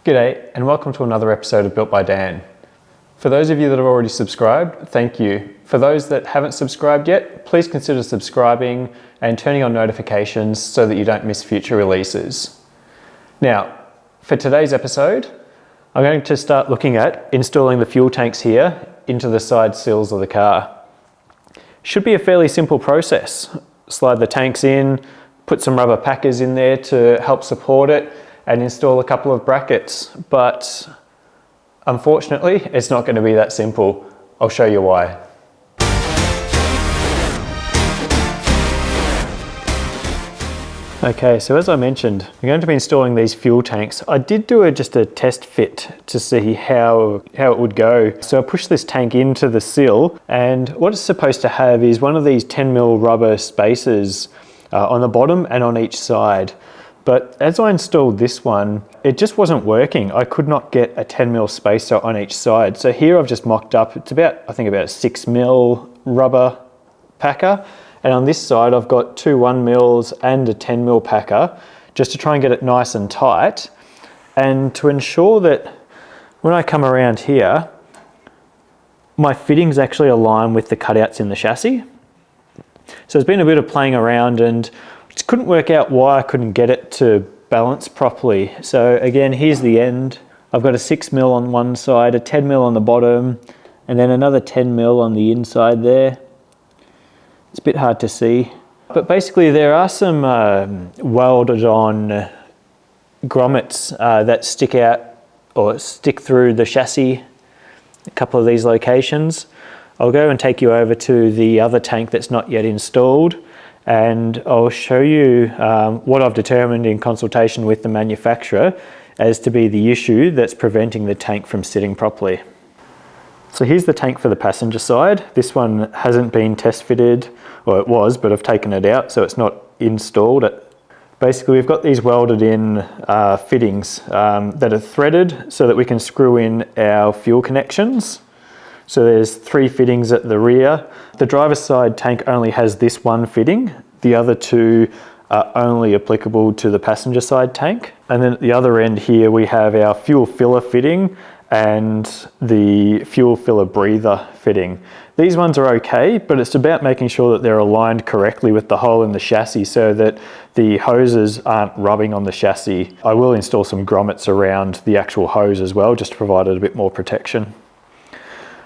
G'day and welcome to another episode of Built by Dan. For those of you that have already subscribed, thank you. For those that haven't subscribed yet, please consider subscribing and turning on notifications so that you don't miss future releases. Now, for today's episode, I'm going to start looking at installing the fuel tanks here into the side sills of the car. Should be a fairly simple process. Slide the tanks in, put some rubber packers in there to help support it, and install a couple of brackets, but unfortunately it's not going to be that simple. I'll show you why. Okay, so as I mentioned, I'm going to be installing these fuel tanks. I did do just a test fit to see how it would go. So I pushed this tank into the sill, and what it's supposed to have is one of these 10mm rubber spacers on the bottom and on each side. But as I installed this one, it just wasn't working. I could not get a 10mm spacer on each side. So here I've just mocked up, it's about, I think about a 6mm rubber packer. And on this side, I've got two 1mm and a 10mm packer, just to try and get it nice and tight. And to ensure that when I come around here, my fittings actually align with the cutouts in the chassis. So there's been a bit of playing around and just couldn't work out why I couldn't get it to balance properly. So again, here's the end. I've got a 6mm on one side, a 10mm on the bottom, and then another 10mm on the inside there. It's a bit hard to see. But basically there are some welded on grommets that stick out or stick through the chassis, a couple of these locations. I'll go and take you over to the other tank that's not yet installed, and I'll show you what I've determined in consultation with the manufacturer as to be the issue that's preventing the tank from sitting properly. So here's the tank for the passenger side. This one hasn't been test fitted, or it was, but I've taken it out, so it's not installed. Basically, we've got these welded in fittings that are threaded so that we can screw in our fuel connections. So there's 3 fittings at the rear. The driver's side tank only has this one fitting. The other 2 are only applicable to the passenger side tank. And then at the other end here, we have our fuel filler fitting and the fuel filler breather fitting. These ones are okay, but it's about making sure that they're aligned correctly with the hole in the chassis so that the hoses aren't rubbing on the chassis. I will install some grommets around the actual hose as well, just to provide it a bit more protection.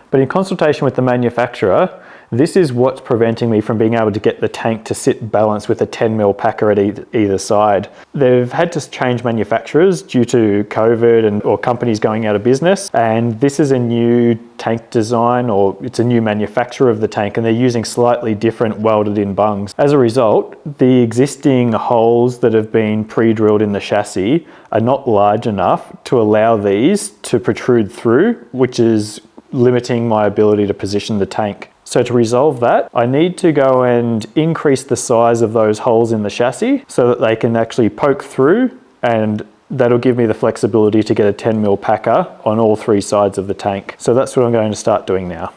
But in consultation with the manufacturer, this is what's preventing me from being able to get the tank to sit balanced with a 10mm packer at either side. They've had to change manufacturers due to COVID or companies going out of business. And this is a new tank design, or it's a new manufacturer of the tank, and they're using slightly different welded in bungs. As a result, the existing holes that have been pre-drilled in the chassis are not large enough to allow these to protrude through, which is limiting my ability to position the tank. So to resolve that, I need to go and increase the size of those holes in the chassis so that they can actually poke through, and that'll give me the flexibility to get a 10mm packer on all 3 sides of the tank. So that's what I'm going to start doing now.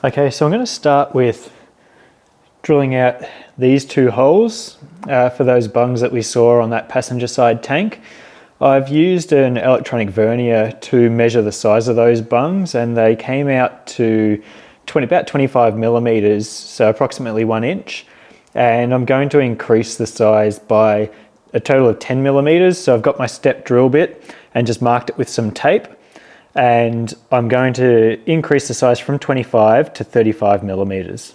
Okay, so I'm going to start with drilling out these 2 holes for those bungs that we saw on that passenger side tank. I've used an electronic vernier to measure the size of those bungs, and they came out to about 25mm, so approximately 1 inch. And I'm going to increase the size by a total of 10mm. So I've got my step drill bit and just marked it with some tape. And I'm going to increase the size from 25 to 35mm.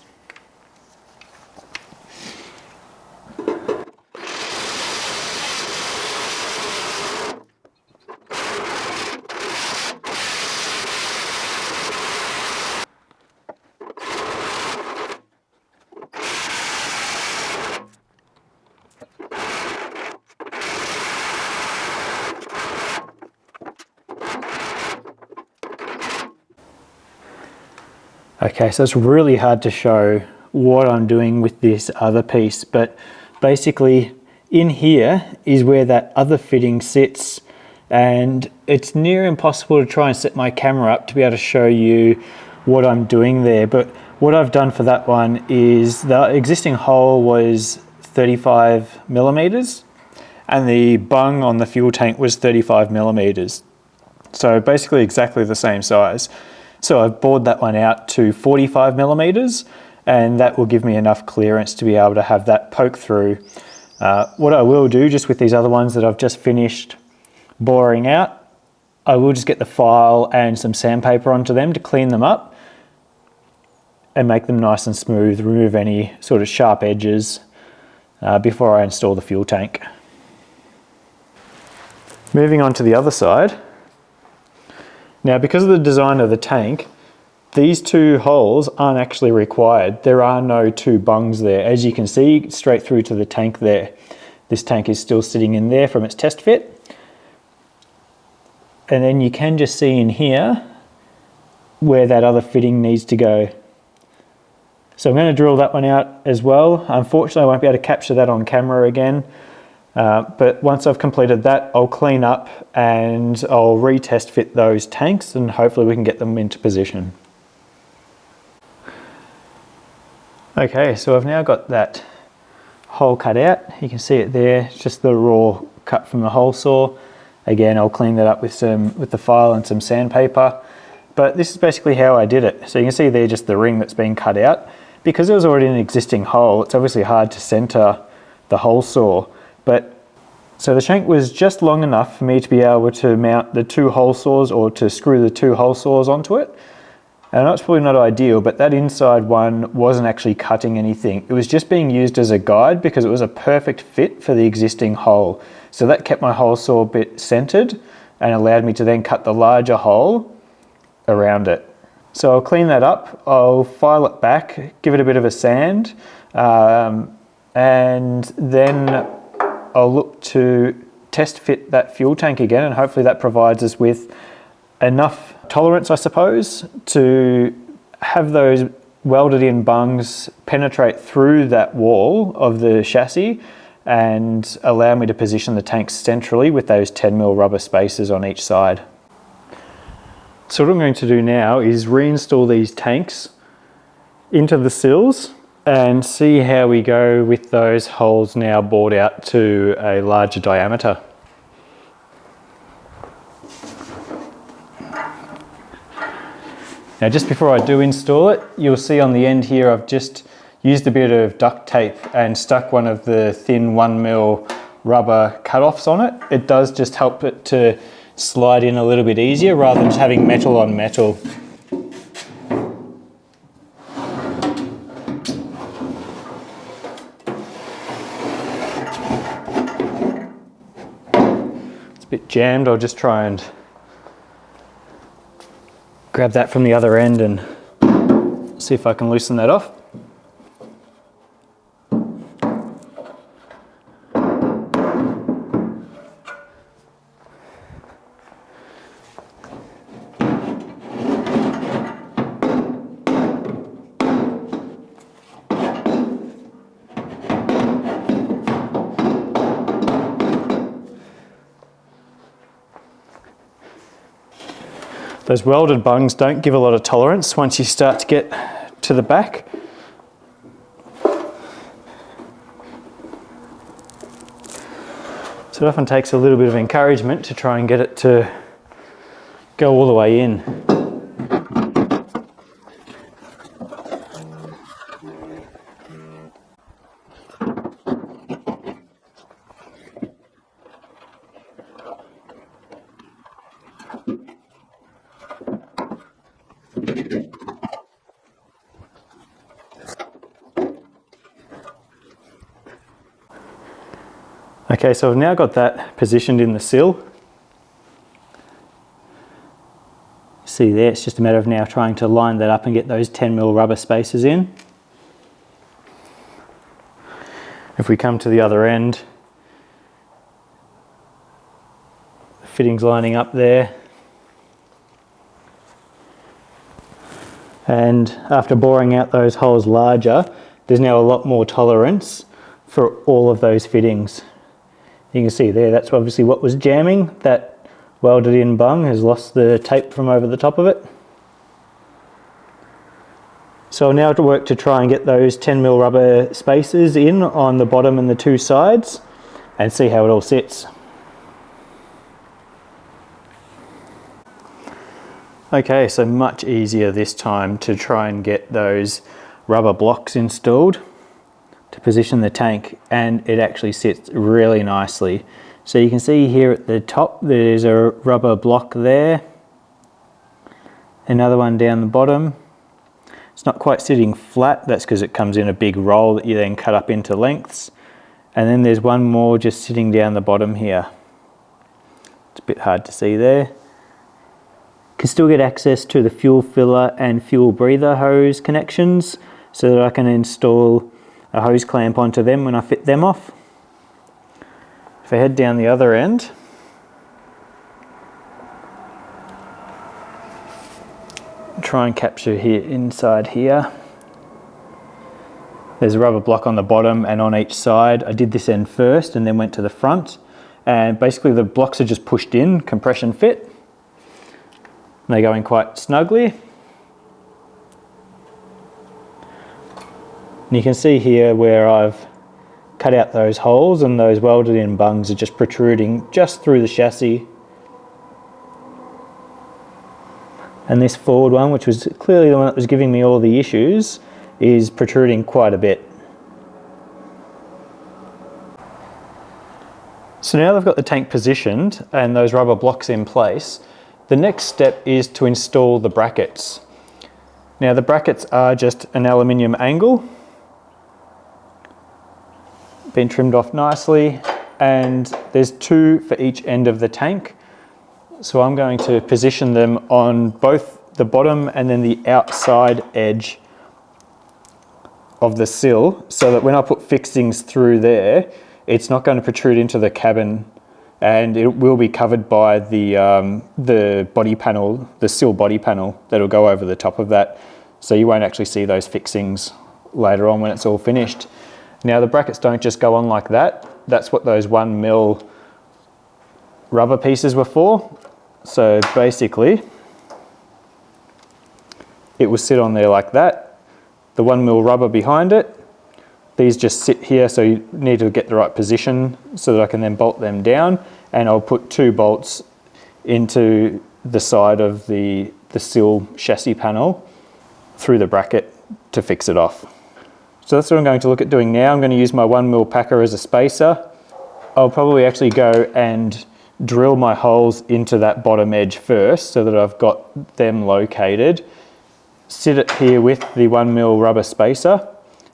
Okay, so it's really hard to show what I'm doing with this other piece, but basically in here is where that other fitting sits, and it's near impossible to try and set my camera up to be able to show you what I'm doing there. But what I've done for that one is the existing hole was 35mm, and the bung on the fuel tank was 35 millimeters. So basically exactly the same size. So I've bored that one out to 45 millimeters, and that will give me enough clearance to be able to have that poke through. What I will do, just with these other ones that I've just finished boring out, I will just get the file and some sandpaper onto them to clean them up and make them nice and smooth, remove any sort of sharp edges before I install the fuel tank. Moving on to the other side. Now, because of the design of the tank, these two holes aren't actually required. There are no two bungs there. As you can see, straight through to the tank there. This tank is still sitting in there from its test fit. And then you can just see in here where that other fitting needs to go. So I'm going to drill that one out as well. Unfortunately, I won't be able to capture that on camera again. But once I've completed that, I'll clean up and I'll retest fit those tanks, and hopefully we can get them into position. Okay, so I've now got that hole cut out. You can see it there, it's just the raw cut from the hole saw. Again, I'll clean that up with the file and some sandpaper. But this is basically how I did it. So you can see there just the ring that's been cut out. Because there was already an existing hole, it's obviously hard to center the hole saw. So the shank was just long enough for me to be able to mount the two hole saws, or to screw the two hole saws onto it. And that's probably not ideal, but that inside one wasn't actually cutting anything. It was just being used as a guide because it was a perfect fit for the existing hole. So that kept my hole saw bit centered and allowed me to then cut the larger hole around it. So I'll clean that up, I'll file it back, give it a bit of a sand, and then I'll look to test fit that fuel tank again, and hopefully that provides us with enough tolerance, I suppose, to have those welded in bungs penetrate through that wall of the chassis and allow me to position the tanks centrally with those 10mm rubber spacers on each side. So what I'm going to do now is reinstall these tanks into the sills and see how we go with those holes now bored out to a larger diameter. Now, just before I do install it, you'll see on the end here I've just used a bit of duct tape and stuck one of the thin 1mm rubber cut-offs on it. It does just help it to slide in a little bit easier rather than just having metal on metal. It's a bit jammed. I'll just try and grab that from the other end and see if I can loosen that off. Those welded bungs don't give a lot of tolerance once you start to get to the back. So it often takes a little bit of encouragement to try and get it to go all the way in. Okay, so I've now got that positioned in the sill. See there, it's just a matter of now trying to line that up and get those 10mm rubber spacers in. If we come to the other end, the fitting's lining up there. And after boring out those holes larger, there's now a lot more tolerance for all of those fittings. You can see there, that's obviously what was jamming. That welded in bung has lost the tape from over the top of it. So I'll now work to try and get those 10mm rubber spacers in on the bottom and the two sides, and see how it all sits. Okay, so much easier this time to try and get those rubber blocks installed to position the tank, and it actually sits really nicely. So you can see here at the top there's a rubber block there, another one down the bottom. It's not quite sitting flat, that's because it comes in a big roll that you then cut up into lengths. And then there's one more just sitting down the bottom here. It's a bit hard to see there. Can still get access to the fuel filler and fuel breather hose connections so that I can install a hose clamp onto them when I fit them off. If I head down the other end, try and capture here inside here. There's a rubber block on the bottom and on each side. I did this end first and then went to the front, and basically the blocks are just pushed in, compression fit. And they go in quite snugly. And you can see here where I've cut out those holes, and those welded in bungs are just protruding just through the chassis. And this forward one, which was clearly the one that was giving me all the issues, is protruding quite a bit. So now I've got the tank positioned and those rubber blocks in place, the next step is to install the brackets. Now the brackets are just an aluminium angle, been trimmed off nicely, and there's 2 for each end of the tank. So I'm going to position them on both the bottom and then the outside edge of the sill, so that when I put fixings through there, it's not going to protrude into the cabin, and it will be covered by the body panel, the sill body panel that'll go over the top of that. So you won't actually see those fixings later on when it's all finished. Now the brackets don't just go on like that. That's what those 1mm rubber pieces were for. So basically, it will sit on there like that. The 1mm rubber behind it. These just sit here, so you need to get the right position so that I can then bolt them down, and I'll put 2 bolts into the side of the sill chassis panel through the bracket to fix it off. So that's what I'm going to look at doing now. I'm going to use my 1mm packer as a spacer. I'll probably actually go and drill my holes into that bottom edge first so that I've got them located. Sit it here with the 1mm rubber spacer,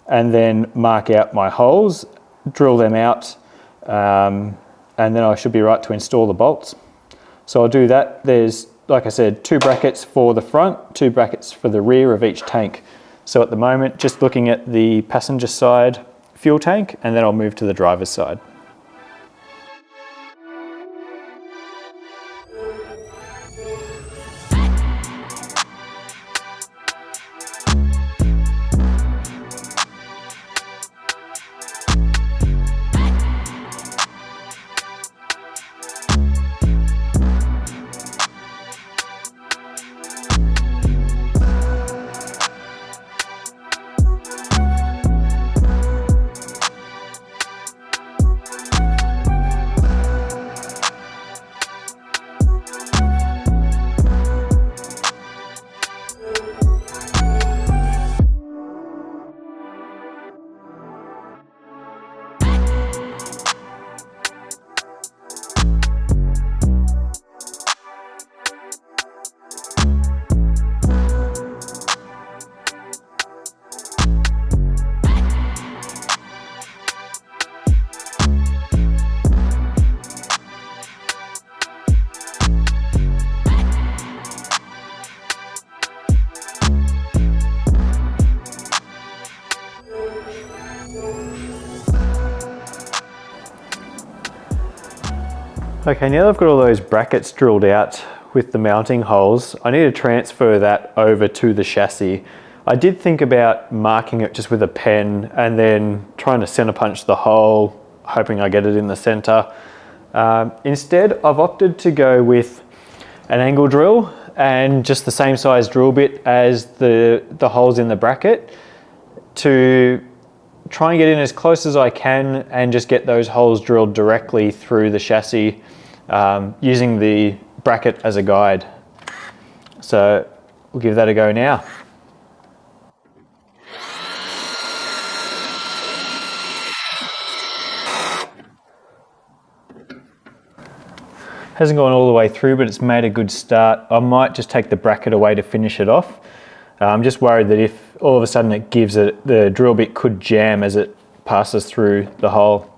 and then mark out my holes, drill them out, and then I should be right to install the bolts. So I'll do that. There's, like I said, 2 brackets for the front, 2 brackets for the rear of each tank. So at the moment, just looking at the passenger side fuel tank, and then I'll move to the driver's side. Okay, now that I've got all those brackets drilled out with the mounting holes, I need to transfer that over to the chassis. I did think about marking it just with a pen and then trying to center punch the hole, hoping I get it in the center. Instead, I've opted to go with an angle drill and just the same size drill bit as the holes in the bracket to try and get in as close as I can and just get those holes drilled directly through the chassis using the bracket as a guide. So we'll give that a go now. Hasn't gone all the way through, but it's made a good start. I might just take the bracket away to finish it off. I'm just worried that if all of a sudden it gives it, the drill bit could jam as it passes through the hole.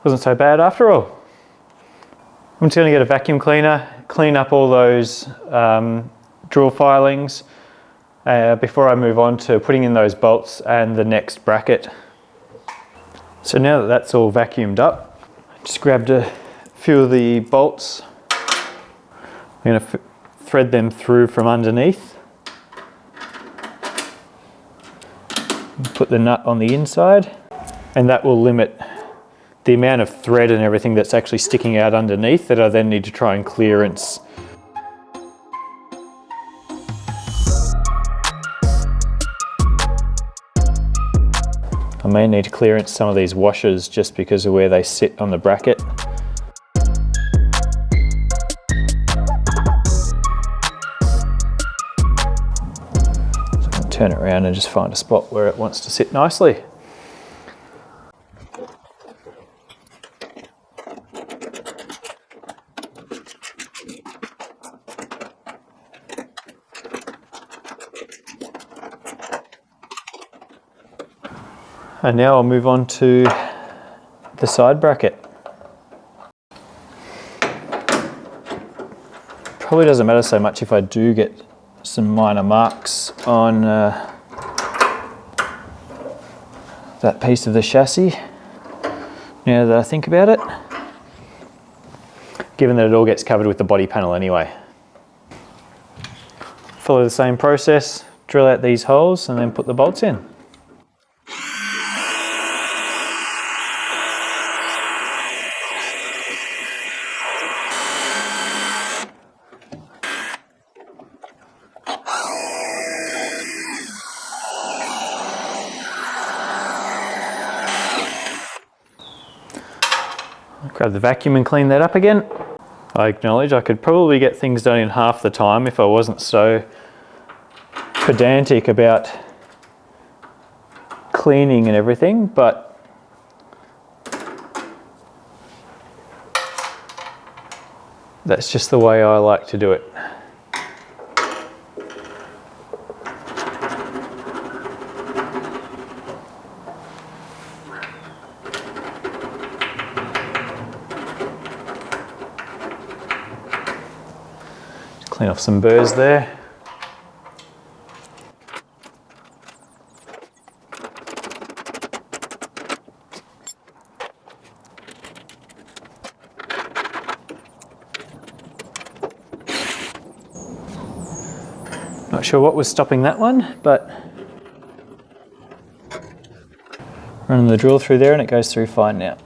Wasn't so bad after all. I'm just going to get a vacuum cleaner, clean up all those drill filings before I move on to putting in those bolts and the next bracket. So now that that's all vacuumed up, I just grabbed a few of the bolts. I'm going to thread them through from underneath. Put the nut on the inside, and that will limit the amount of thread and everything that's actually sticking out underneath that I then need to try and clearance. I may need to clearance some of these washers just because of where they sit on the bracket. So I'll turn it around and just find a spot where it wants to sit nicely. And now I'll move on to the side bracket. Probably doesn't matter so much if I do get some minor marks on that piece of the chassis, now that I think about it, given that it all gets covered with the body panel anyway. Follow the same process, drill out these holes and then put the bolts in. Grab the vacuum and clean that up again. I acknowledge I could probably get things done in half the time if I wasn't so pedantic about cleaning and everything, but that's just the way I like to do it. Clean off some burrs there. Not sure what was stopping that one, but running the drill through there and it goes through fine now.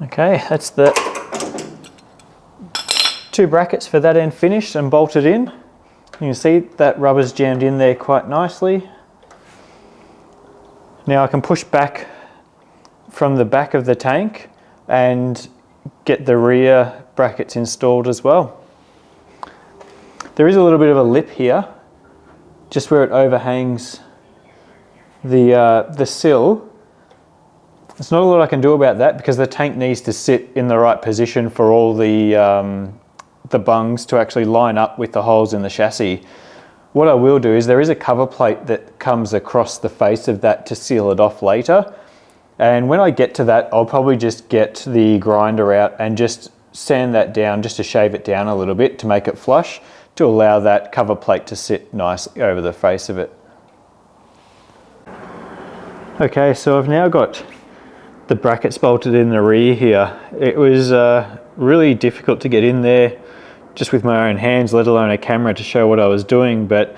Okay, that's the two brackets for that end finished and bolted in. You can see that rubber's jammed in there quite nicely. Now I can push back from the back of the tank and get the rear brackets installed as well. There is a little bit of a lip here, just where it overhangs the sill. There's not a lot I can do about that because the tank needs to sit in the right position for all the bungs to actually line up with the holes in the chassis. What I will do is there is a cover plate that comes across the face of that to seal it off later. And when I get to that, I'll probably just get the grinder out and just sand that down just to shave it down a little bit to make it flush, to allow that cover plate to sit nicely over the face of it. Okay, so I've now got the brackets bolted in the rear here. It was really difficult to get in there just with my own hands, let alone a camera to show what I was doing. But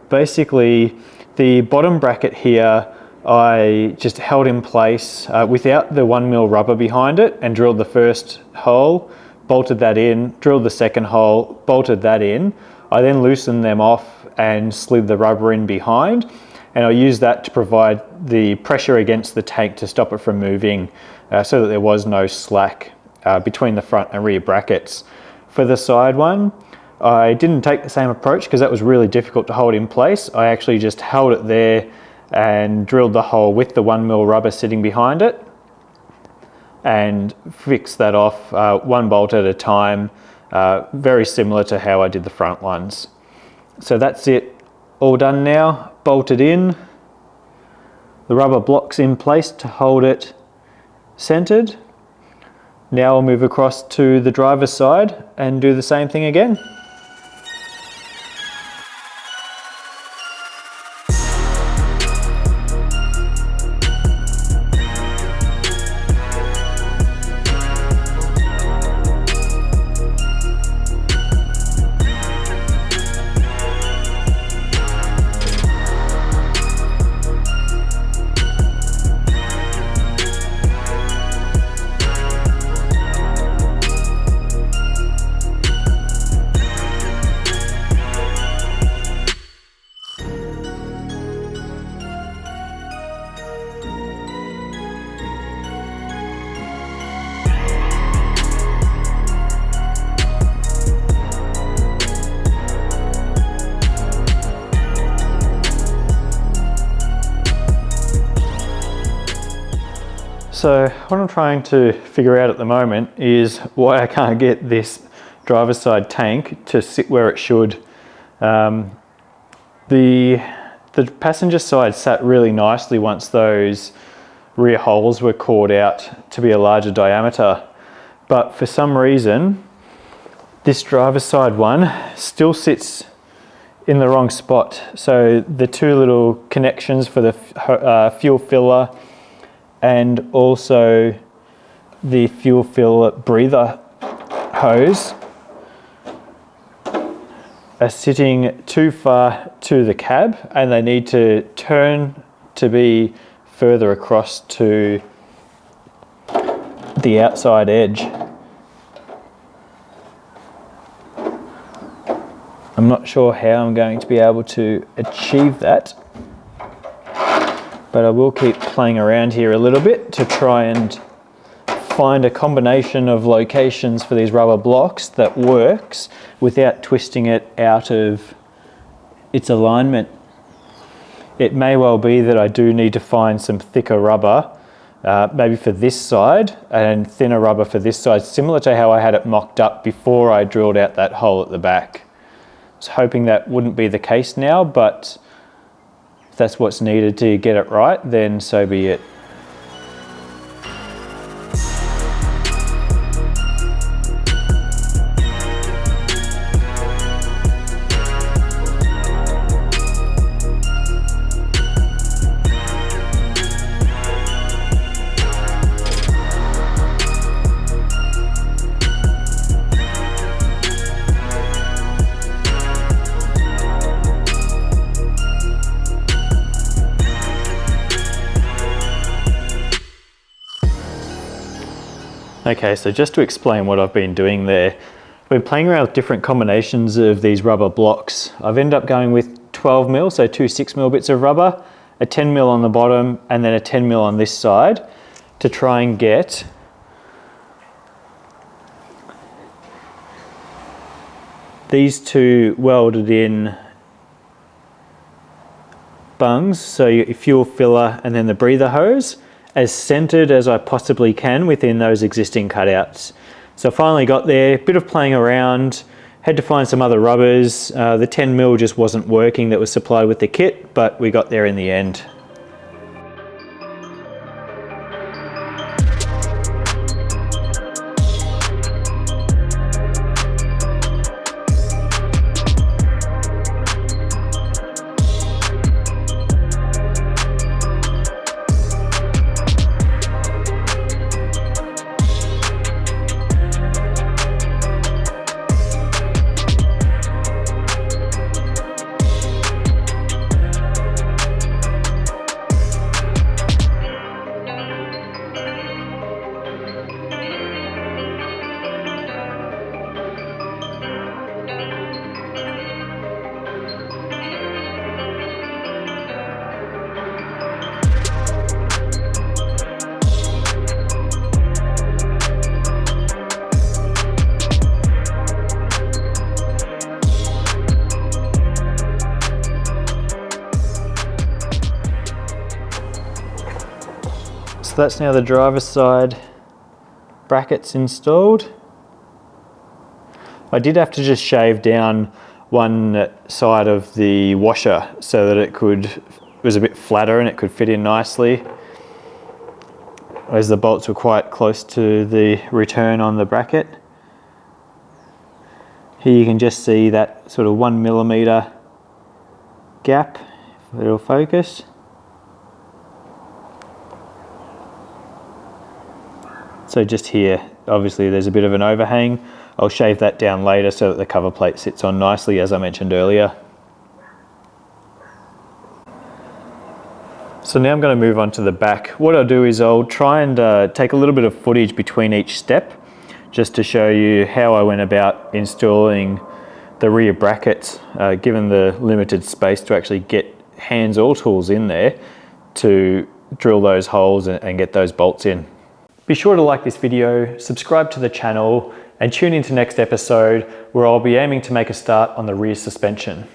basically the bottom bracket here, I just held in place without the 1mm rubber behind it and drilled the first hole, bolted that in, drilled the second hole, bolted that in. I then loosened them off and slid the rubber in behind, and I used that to provide the pressure against the tank to stop it from moving so that there was no slack between the front and rear brackets. For the side one, I didn't take the same approach because that was really difficult to hold in place. I actually just held it there and drilled the hole with the 1mm rubber sitting behind it and fixed that off one bolt at a time, very similar to how I did the front ones. So that's it, all done now, bolted in, the rubber blocks in place to hold it centered. Now I'll move across to the driver's side and do the same thing again. So what I'm trying to figure out at the moment is why I can't get this driver's side tank to sit where it should. The passenger side sat really nicely once those rear holes were cored out to be a larger diameter, but for some reason this driver's side one still sits in the wrong spot. So the two little connections for the fuel filler and also the fuel fill breather hose are sitting too far to the cab, and they need to turn to be further across to the outside edge. I'm not sure how I'm going to be able to achieve that, but I will keep playing around here a little bit to try and find a combination of locations for these rubber blocks that works without twisting it out of its alignment. It may well be that I do need to find some thicker rubber, maybe for this side, and thinner rubber for this side, similar to how I had it mocked up before I drilled out that hole at the back. I was hoping that wouldn't be the case now, but if that's what's needed to get it right, then so be it. Okay, so just to explain what I've been doing there, I've been playing around with different combinations of these rubber blocks. I've ended up going with 12mm, so two 6mm bits of rubber, a 10mm on the bottom, and then a 10mm on this side to try and get these two welded in bungs, so your fuel filler and then the breather hose, as centered as I possibly can within those existing cutouts. So I finally got there, bit of playing around, had to find some other rubbers. The 10mm just wasn't working that was supplied with the kit, but we got there in the end. So that's now the driver's side brackets installed. I did have to just shave down one side of the washer so that it was a bit flatter and it could fit in nicely, as the bolts were quite close to the return on the bracket. Here you can just see that sort of 1mm gap, if it'll focus. So just here, obviously there's a bit of an overhang. I'll shave that down later so that the cover plate sits on nicely, as I mentioned earlier. So now I'm going to move on to the back. What I'll do is I'll try and take a little bit of footage between each step, just to show you how I went about installing the rear brackets, given the limited space to actually get hands or tools in there to drill those holes and get those bolts in. Be sure to like this video, subscribe to the channel, and tune into next episode where I'll be aiming to make a start on the rear suspension.